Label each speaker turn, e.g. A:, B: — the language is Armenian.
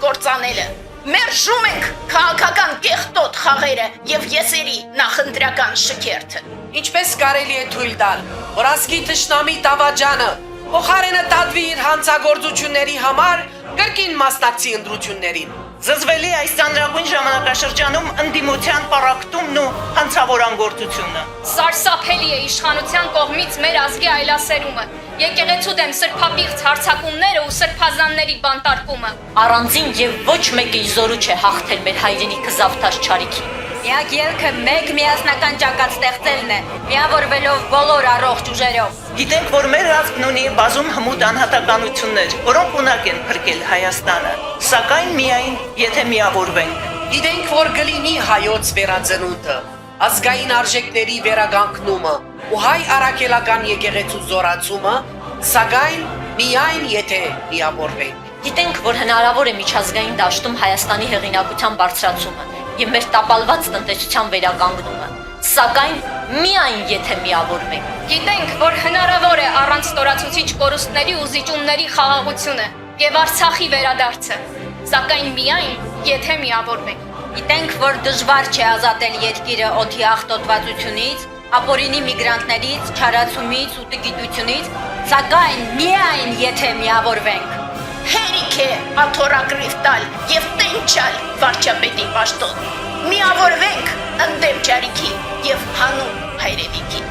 A: կործանելը։ Մերժում ենք քաղաքական կեղտոտ խաղերը եւ եսերի նախընտրական շքերթը։
B: Ինչպես կարելի է թույլ տալ, որ ազգի թշնամի Դավաճանը փոխարենը տատվի իր հանցագործությունների համար կրկին մասնակցի ընտրություններին։
C: Զզվելի այս ծանրագույն ժամանակաշրջանում ընդդիմության պառակտումն ու հանցավորանգործությունը։
D: Սարսափելի է իշխանության կողմից մեր ազգի այլասերումը, եկեղեցու դեմ սրբապիղծ հարձակումները ու սրբազանների բանտարկումը։
E: Առանձին եւ ոչ մեկի զորու չէ հաղթել մեր հայրենիքը զավթած չարիքին։
F: Միակ ելքը մեկ միասնական ճակատ ստեղծելն է, միավորվելով բոլոր առողջ ուժերով։
C: Գիտենք, որ մեր ազգն ունի բազում հմուտ անհատականություններ, որոնք ունակ են փրկել Հայաստանը, սակայն միայն եթե միավորվենք։
B: Գիտենք, որ կլինի հայոց վերածնունդը, ազգային արժեքների վերագանքնումը ու հայ առաքելական եկեղեցու զորացումը, սակայն միայն եթե միավորվենք։
E: Գիտենք, որ հնարավոր է միջազգային դաշտում Հայաստանի հեղինակության բարձրացումը եւ մեր տապալված տնտեսության վերականգնումը, սակայն միայն եթե միավորվենք։
D: Գիտենք, որ հնարավոր է առանց ստորացուցիչ կորուստների ու զիջումների խաղաղությունը եւ Արցախի վերադարձը, սակայն միայն եթե միավորվենք։
F: Գիտենք, որ դժվար չէ ազատել երկիրը օդի աղտոտվածությունից, ապօրինի միգրանտներից, չարացումից ու տգիտությունից, սակայն միայն եթե միավորվենք։
A: Հերիք է աթոռագրիվ տալ եւ տենչալ վարչապետի պաշտոն։ Միավորվենք ընդդեմ ճարիքի եւ հանուն հայրենիքի։